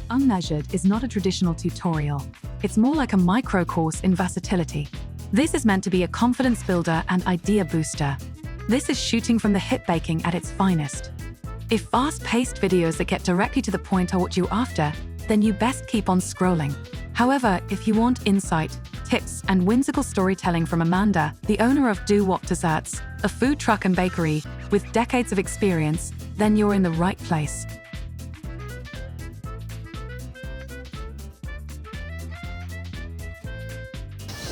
Unmeasured is not a traditional tutorial. It's more like a micro course in versatility. This is meant to be a confidence builder and idea booster. This is shooting from the hip baking at its finest. If fast-paced videos that get directly to the point are what you're after, then you best keep on scrolling. However, if you want insight, tips, and whimsical storytelling from Amanda, the owner of Do What Desserts, a food truck and bakery with decades of experience, then you're in the right place.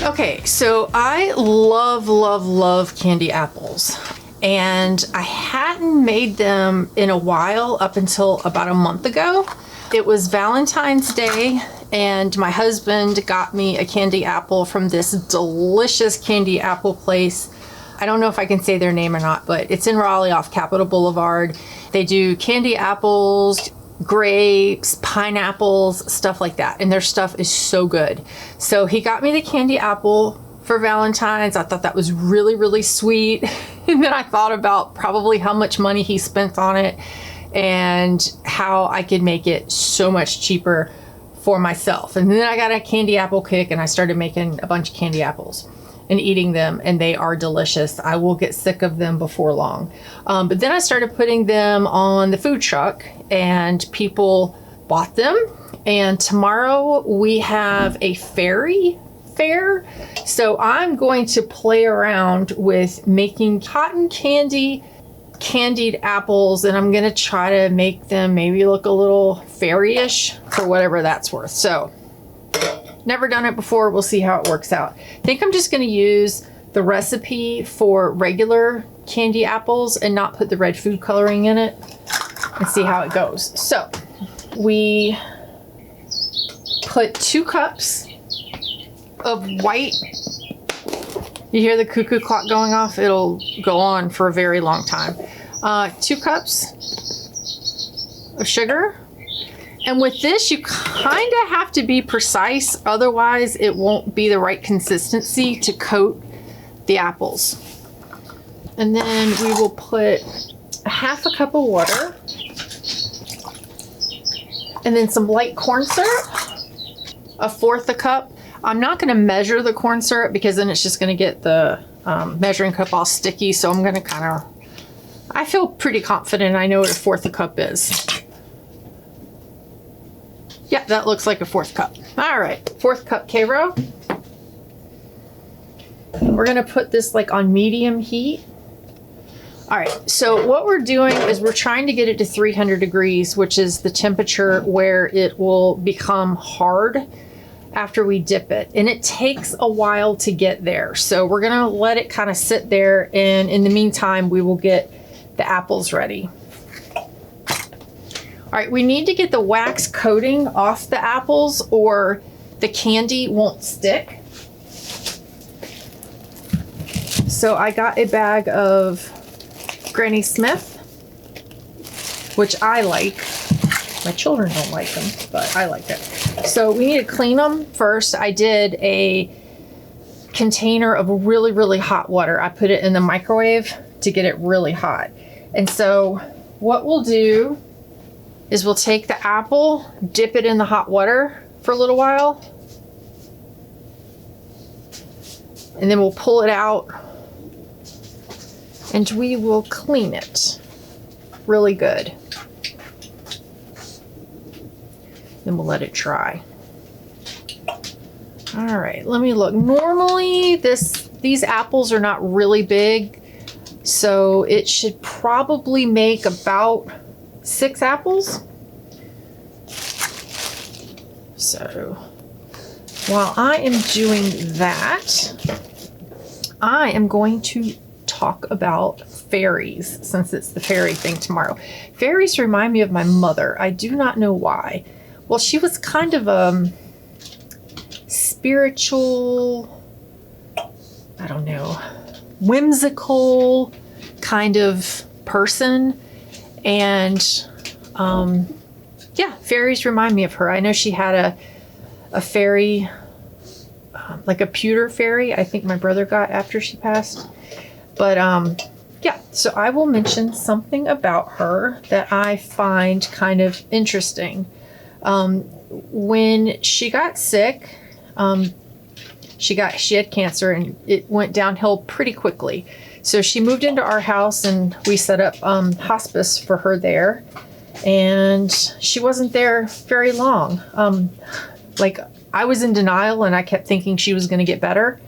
Okay, so I love candy apples, and I hadn't made them in a while up until about a month ago. It was Valentine's Day, and my husband got me a candy apple from this delicious candy apple place. I don't know if I can say their name or not, but it's in Raleigh off Capitol Boulevard. They do candy apples, grapes, pineapples, stuff like that. And their stuff is so good. So he got me the candy apple for Valentine's. I thought that was really sweet. And then I thought about probably how much money he spent on it and how I could make it so much cheaper for myself. And then I got a candy apple kick and I started making a bunch of candy apples and eating them, and they are delicious. I will get sick of them before long. But then I started putting them on the food truck and people bought them. And tomorrow we have a fairy fair. So I'm going to play around with making cotton candy candied apples, and I'm going to try to make them maybe look a little fairy-ish for whatever that's worth. So never done it before. We'll see how it works out. I think I'm just going to use the recipe for regular candy apples and not put the red food coloring in it and see how it goes. So we put 2 cups of white. You hear the cuckoo clock going off? It'll go on for a very long time. 2 cups of sugar. And with this, you kind of have to be precise, otherwise it won't be the right consistency to coat the apples. And then we will put 1/2 cup of water, and then some light corn syrup, 1/4 cup. I'm not going to measure the corn syrup because then it's just going to get the measuring cup all sticky, so I'm going to I feel pretty confident I know what 1/4 cup is. Yeah, that looks like 1/4 cup. All right, 1/4 cup Karo. We're gonna put this like on medium heat. All right, so what we're doing is we're trying to get it to 300 degrees, which is the temperature where it will become hard after we dip it. And it takes a while to get there. So we're gonna let it kind of sit there, and in the meantime, we will get the apples ready. All right, we need to get the wax coating off the apples or the candy won't stick. So I got a bag of Granny Smith, which I like. My children don't like them, but I like it. So we need to clean them first. I did a container of really hot water. I put it in the microwave to get it really hot. And so what we'll do is we'll take the apple, dip it in the hot water for a little while, and then we'll pull it out and we will clean it really good. Then we'll let it dry. All right, let me look. Normally these apples are not really big, so it should probably make about 6 apples. So while I am doing that, I am going to talk about fairies, since it's the fairy thing tomorrow. Fairies remind me of my mother. I do not know why. Well, she was kind of a spiritual, I don't know, whimsical kind of person. And yeah, fairies remind me of her. I know she had a fairy, like a pewter fairy, I think my brother got after she passed. But Yeah, so I will mention something about her that I find kind of interesting. When she got sick, she had cancer and it went downhill pretty quickly. So she moved into our house and we set up hospice for her there. And she wasn't there very long. Like I was in denial and I kept thinking she was going to get better,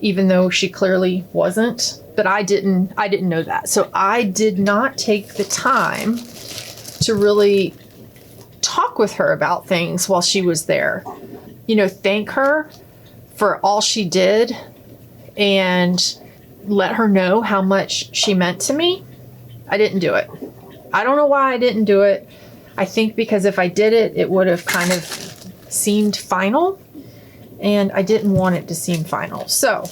even though she clearly wasn't. But I didn't know that. So I did not take the time to really talk with her about things while she was there. You know, thank her for all she did and let her know how much she meant to me. I didn't do it. I don't know why I didn't do it. I think because if I did it, it would have kind of seemed final, and I didn't want it to seem final. So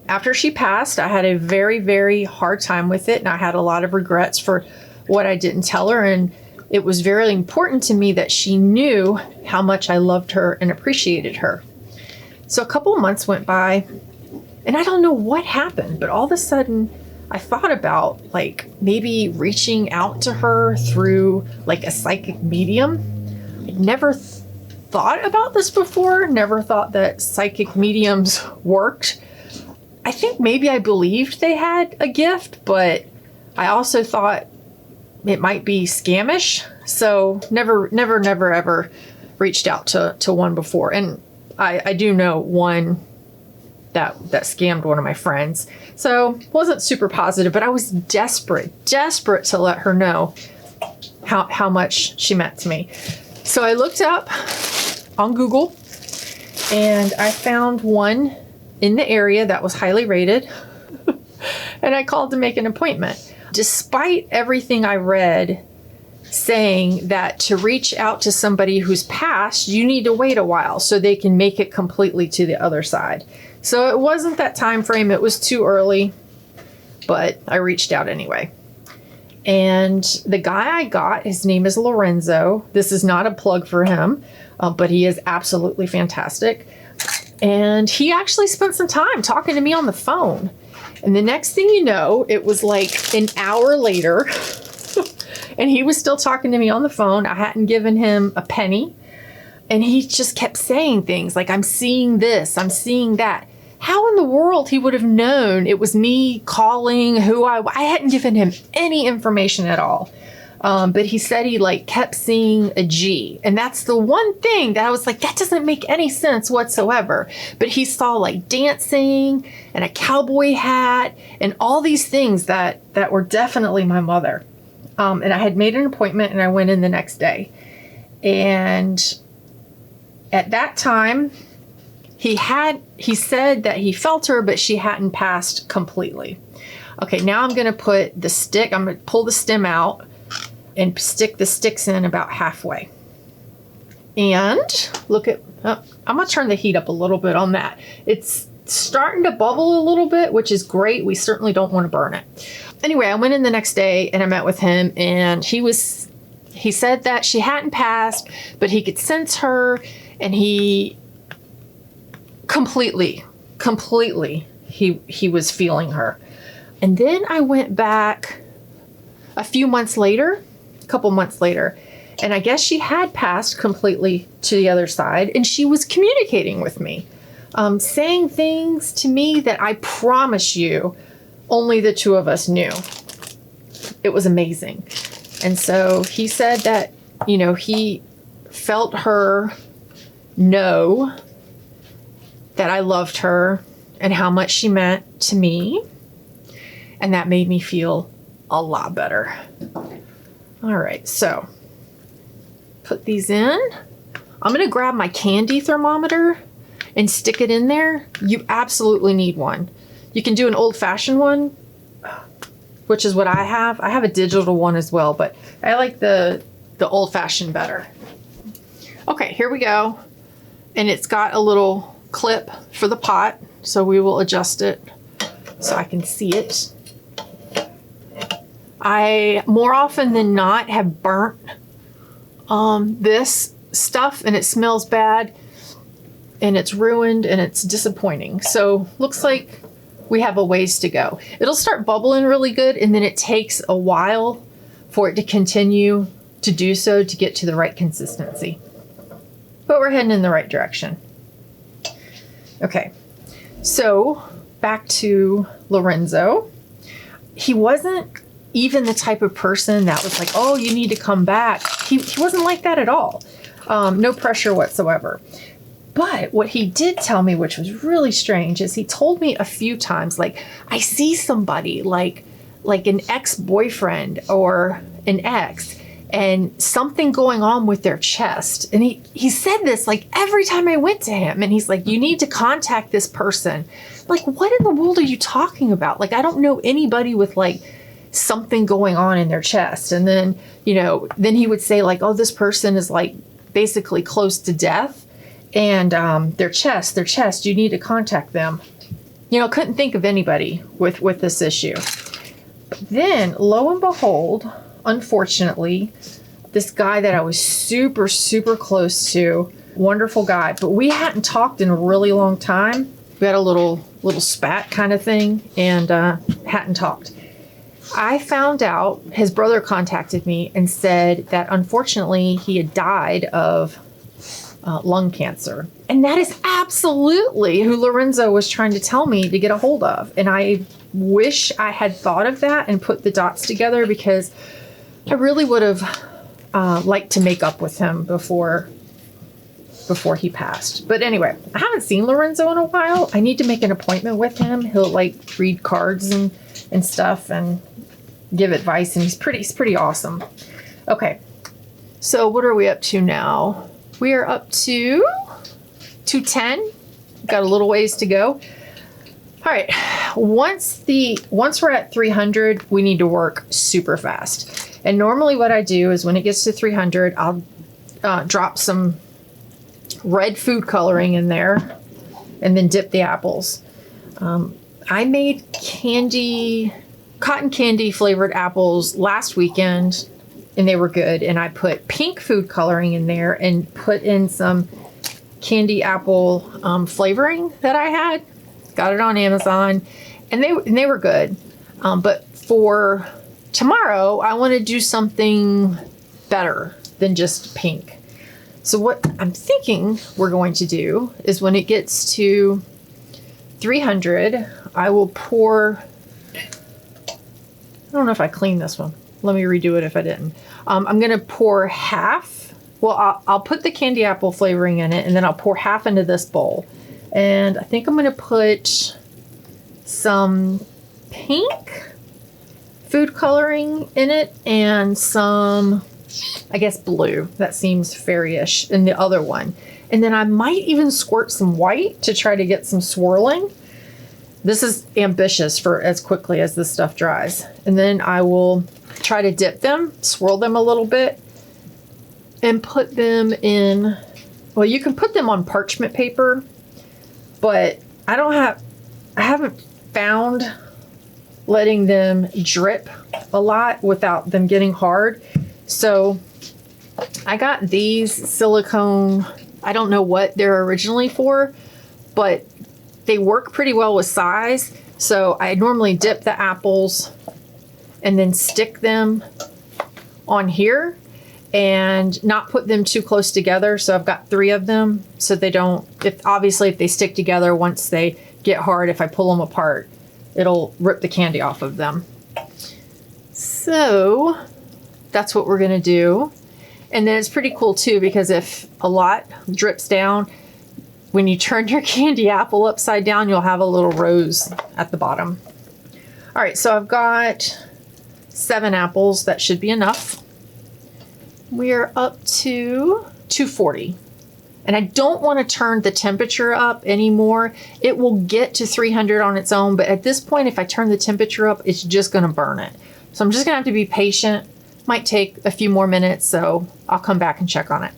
after she passed, I had a very, very hard time with it, and I had a lot of regrets for what I didn't tell her, and it was very important to me that she knew how much I loved her and appreciated her. So a couple of months went by, and I don't know what happened, but all of a sudden I thought about like maybe reaching out to her through like a psychic medium. I'd never thought about this before, never thought that psychic mediums worked. I think maybe I believed they had a gift, but I also thought it might be scamish. So never ever reached out to one before. And I do know one that scammed one of my friends. So wasn't super positive, but I was desperate to let her know how much she meant to me. So I looked up on Google and I found one in the area that was highly rated. And I called to make an appointment. Despite everything I read saying that to reach out to somebody who's passed, you need to wait a while so they can make it completely to the other side. So it wasn't that time frame. It was too early, but I reached out anyway. And the guy I got, his name is Lorenzo. This is not a plug for him, but he is absolutely fantastic. And he actually spent some time talking to me on the phone. And the next thing you know, it was like an hour later and he was still talking to me on the phone. I hadn't given him a penny. And he just kept saying things like, I'm seeing this, I'm seeing that. How in the world he would have known it was me calling who I hadn't given him any information at all. But he said he like kept seeing a G. And that's the one thing that I was like, that doesn't make any sense whatsoever. But he saw like dancing and a cowboy hat and all these things that were definitely my mother. And I had made an appointment and I went in the next day. And at that time, he said that he felt her, but she hadn't passed completely. Okay, now I'm going to pull the stem out and stick the sticks in about halfway. And I'm going to turn the heat up a little bit on that. It's starting to bubble a little bit, which is great. We certainly don't want to burn it. Anyway, I went in the next day and I met with him, and he said that she hadn't passed, but he could sense her, and he completely, he was feeling her. And then I went back a couple months later, and I guess she had passed completely to the other side, and she was communicating with me, saying things to me that I promise you only the two of us knew. It was amazing. And so he said that, he felt her know that I loved her and how much she meant to me. And that made me feel a lot better. All right, so put these in. I'm going to grab my candy thermometer and stick it in there. You absolutely need one. You can do an old-fashioned one, which is what I have. I have a digital one as well, but I like the old-fashioned better. Okay, here we go. And it's got a little clip for the pot, so we will adjust it so I can see it. I, more often than not, have burnt this stuff, and it smells bad, and it's ruined, and it's disappointing. So looks like we have a ways to go. It'll start bubbling really good, and then it takes a while for it to continue to do so to get to the right consistency. But we're heading in the right direction. Okay, so back to Lorenzo. He wasn't even the type of person that was like, oh, you need to come back. He wasn't like that at all. No pressure whatsoever. But what he did tell me, which was really strange, is he told me a few times, like, I see somebody like an ex-boyfriend or an ex, and something going on with their chest. And he said this like every time I went to him, and he's like, you need to contact this person. Like, what in the world are you talking about? Like, I don't know anybody with like something going on in their chest. And then, then he would say like, oh, this person is like basically close to death, and their chest, you need to contact them. Couldn't think of anybody with this issue. But then, lo and behold, unfortunately, this guy that I was super, super close to, wonderful guy, but we hadn't talked in a really long time. We had a little spat kind of thing, and hadn't talked. I found out, his brother contacted me and said that unfortunately he had died of lung cancer. And that is absolutely who Lorenzo was trying to tell me to get a hold of. And I wish I had thought of that and put the dots together, because I really would have liked to make up with him before he passed. But anyway, I haven't seen Lorenzo in a while. I need to make an appointment with him. He'll like read cards and stuff and give advice, and he's pretty awesome. Okay, so what are we up to now? We are up to 210. Got a little ways to go. All right, once we're at 300, we need to work super fast. And normally what I do is when it gets to 300, I'll drop some red food coloring in there and then dip the apples. I made cotton candy flavored apples last weekend, and they were good. And I put pink food coloring in there and put in some candy apple flavoring that I had. Got it on Amazon, and they were good. But for tomorrow, I want to do something better than just pink. So what I'm thinking we're going to do is when it gets to 300, I will pour, I don't know if I cleaned this one. Let me redo it if I didn't. I'm going to pour half. Well, I'll put the candy apple flavoring in it, and then I'll pour half into this bowl. And I think I'm going to put some pink food coloring in it and some, I guess, blue. That seems fairyish in the other one. And then I might even squirt some white to try to get some swirling. This is ambitious for as quickly as this stuff dries. And then I will try to dip them, swirl them a little bit, and put them in, well, you can put them on parchment paper, but I haven't found letting them drip a lot without them getting hard. So I got these silicone, I don't know what they're originally for, but they work pretty well with size. So I normally dip the apples and then stick them on here and not put them too close together. So I've got 3 of them, so they don't, if they stick together, once they get hard, if I pull them apart, it'll rip the candy off of them. So that's what we're gonna do. And then it's pretty cool too, because if a lot drips down, when you turn your candy apple upside down, you'll have a little rose at the bottom. All right, so I've got 7 apples. That should be enough. We are up to 240. And I don't want to turn the temperature up anymore. It will get to 300 on its own, but at this point, if I turn the temperature up, it's just going to burn it. So I'm just going to have to be patient. Might take a few more minutes, so I'll come back and check on it.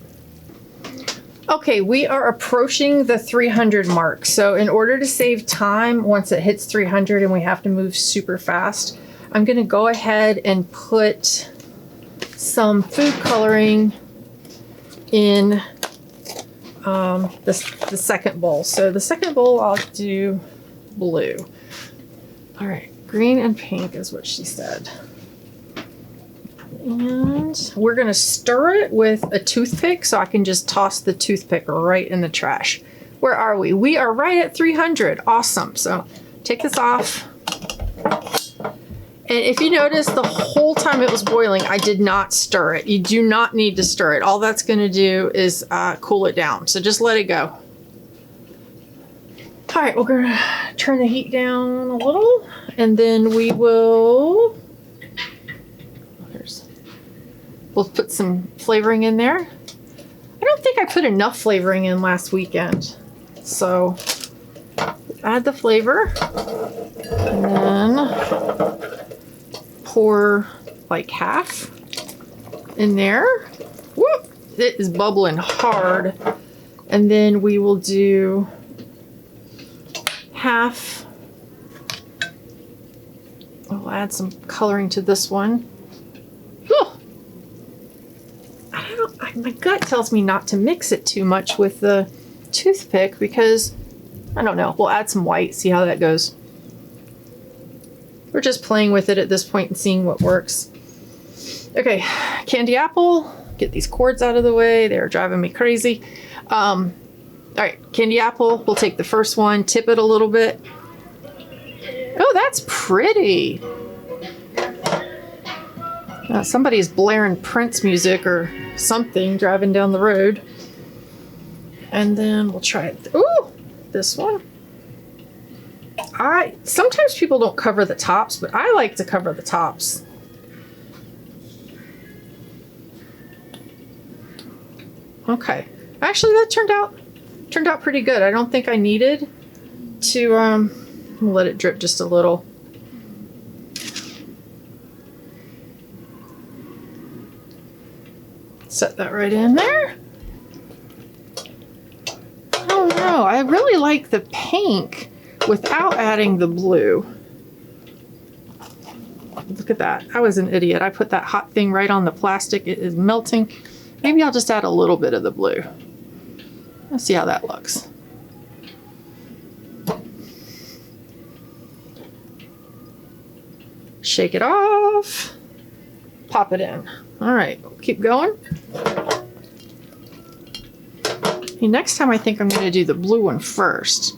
Okay, we are approaching the 300 mark. So in order to save time, once it hits 300 and we have to move super fast, I'm going to go ahead and put some food coloring in the second bowl. So the second bowl, I'll do blue. All right, green and pink is what she said. And we're gonna stir it with a toothpick so I can just toss the toothpick right in the trash. Where are we? We are right at 300. Awesome. So take this off. And if you notice, the whole time it was boiling, I did not stir it. You do not need to stir it. All that's gonna do is cool it down. So just let it go. All right, we're gonna turn the heat down a little, and then we will, we'll put some flavoring in there. I don't think I put enough flavoring in last weekend. So add the flavor, and then pour like half in there. Whoop, it is bubbling hard. And then we will do half. I'll add some coloring to this one. Whew. My gut tells me not to mix it too much with the toothpick because, I don't know, we'll add some white, see how that goes. We're just playing with it at this point and seeing what works. Okay, candy apple. Get these cords out of the way. They're driving me crazy. All right, candy apple. We'll take the first one, tip it a little bit. Oh, that's pretty. Somebody's blaring Prince music or something driving down the road. And then we'll try it. Ooh, this one. Sometimes people don't cover the tops, but I like to cover the tops. Okay. Actually, that turned out pretty good. I don't think I needed to let it drip just a little. Set that right in there. I don't know. I really like the pink without adding the blue. Look at that. I was an idiot. I put that hot thing right on the plastic. It is melting. Maybe I'll just add a little bit of the blue. Let's see how that looks. Shake it off. Pop it in. All right, keep going. Okay, next time I think I'm going to do the blue one first.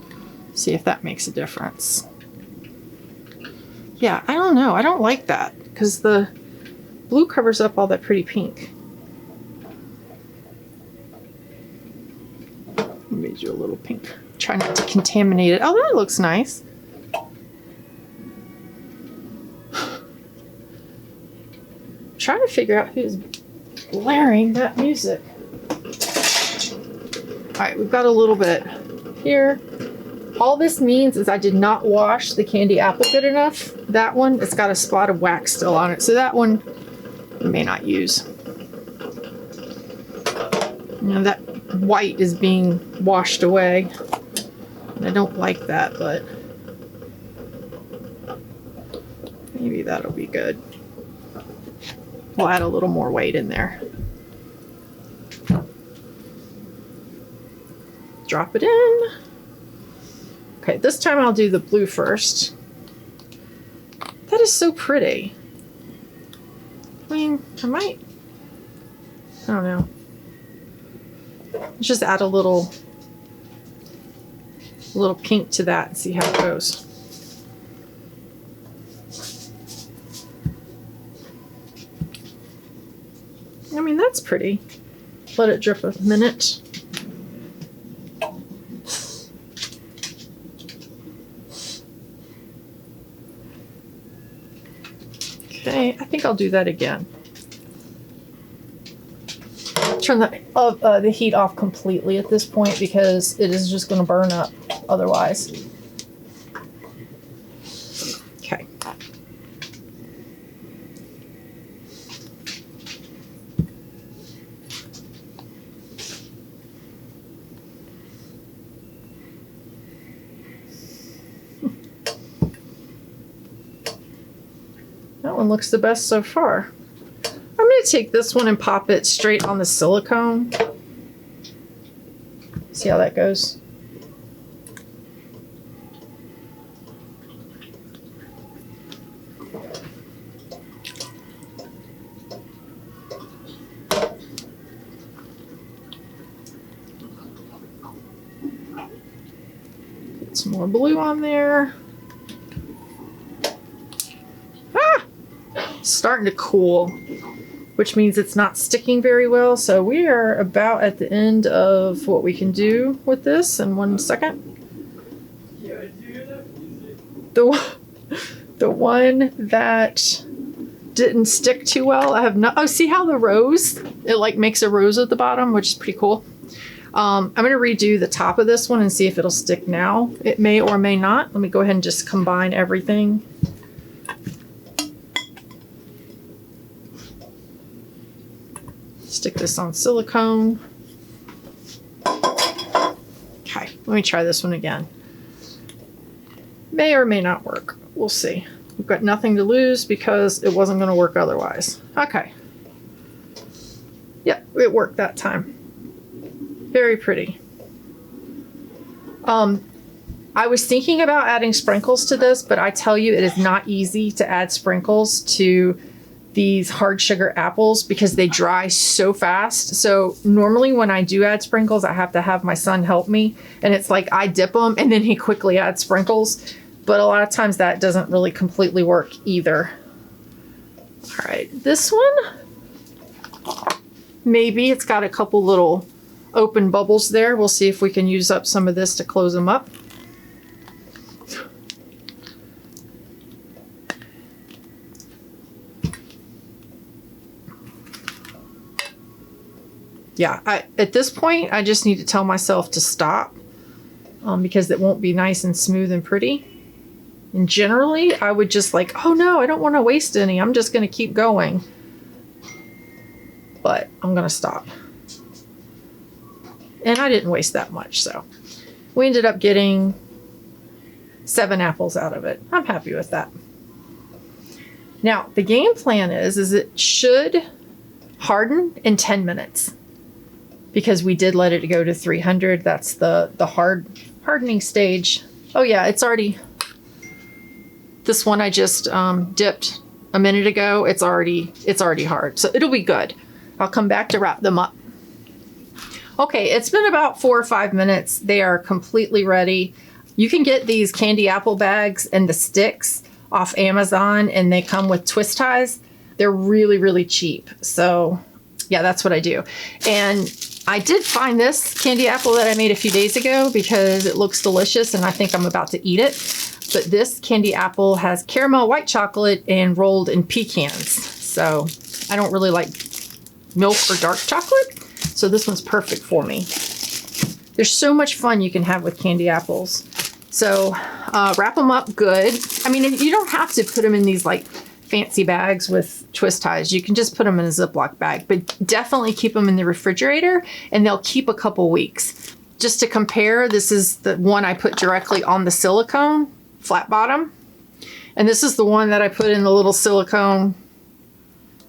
See if that makes a difference. Yeah, I don't know. I don't like that because the blue covers up all that pretty pink. Let me do a little pink. Try not to contaminate it. Oh, that looks nice. Trying to figure out who's blaring that music. All right, we've got a little bit here. All this means is I did not wash the candy apple good enough. That one, it's got a spot of wax still on it. So that one I may not use. You know, that white is being washed away. And I don't like that, but maybe that'll be good. We'll add a little more weight in there. Drop it in. Okay, this time I'll do the blue first. That is so pretty. I mean, I don't know. Let's just add a little pink to that and see how it goes. I mean, that's pretty. Let it drip a minute. Okay, I think I'll do that again. Turn the heat off completely at this point because it is just going to burn up otherwise. Okay. That one looks the best so far. I'm going to take this one and pop it straight on the silicone. See how that goes. Some more blue on there. Ah! Starting to cool, which means it's not sticking very well. So we are about at the end of what we can do with this in 1 second. The one that didn't stick too well, I have not, oh, see how the rose, it like makes a rose at the bottom, which is pretty cool. I'm going to redo the top of this one and see if it'll stick now. It may or may not. Let me go ahead and just combine everything. Stick this on silicone. Okay, let me try this one again. May or may not work. We'll see. We've got nothing to lose because it wasn't going to work otherwise. Okay. Yep, it worked that time. Very pretty. I was thinking about adding sprinkles to this, but I tell you, it is not easy to add sprinkles to these hard sugar apples because they dry so fast. So normally when I do add sprinkles, I have to have my son help me. And it's like I dip them and then he quickly adds sprinkles. But a lot of times that doesn't really completely work either. All right, this one, maybe it's got a couple little open bubbles there. We'll see if we can use up some of this to close them up. Yeah, at this point, I just need to tell myself to stop because it won't be nice and smooth and pretty. And generally, I would just like, oh no, I don't want to waste any. I'm just going to keep going. But I'm going to stop. And I didn't waste that much, so we ended up getting 7 apples out of it. I'm happy with that. Now, the game plan is it should harden in 10 minutes because we did let it go to 300. That's the hardening stage. Oh yeah, it's already, this one I just dipped a minute ago. It's already hard, so it'll be good. I'll come back to wrap them up. Okay, it's been about 4 or 5 minutes. They are completely ready. You can get these candy apple bags and the sticks off Amazon, and they come with twist ties. They're really, really cheap. So yeah, that's what I do. And I did find this candy apple that I made a few days ago because it looks delicious and I think I'm about to eat it. But this candy apple has caramel white chocolate and rolled in pecans. So I don't really like milk or dark chocolate. So this one's perfect for me. There's so much fun you can have with candy apples. So wrap them up good. I mean, you don't have to put them in these like fancy bags with twist ties. You can just put them in a Ziploc bag, but definitely keep them in the refrigerator and they'll keep a couple weeks. Just to compare, this is the one I put directly on the silicone, flat bottom. And this is the one that I put in the little silicone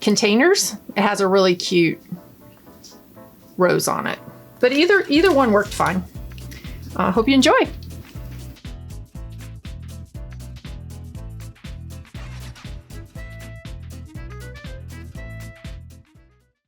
containers. It has a really cute rose on it. But either one worked fine. Hope you enjoy.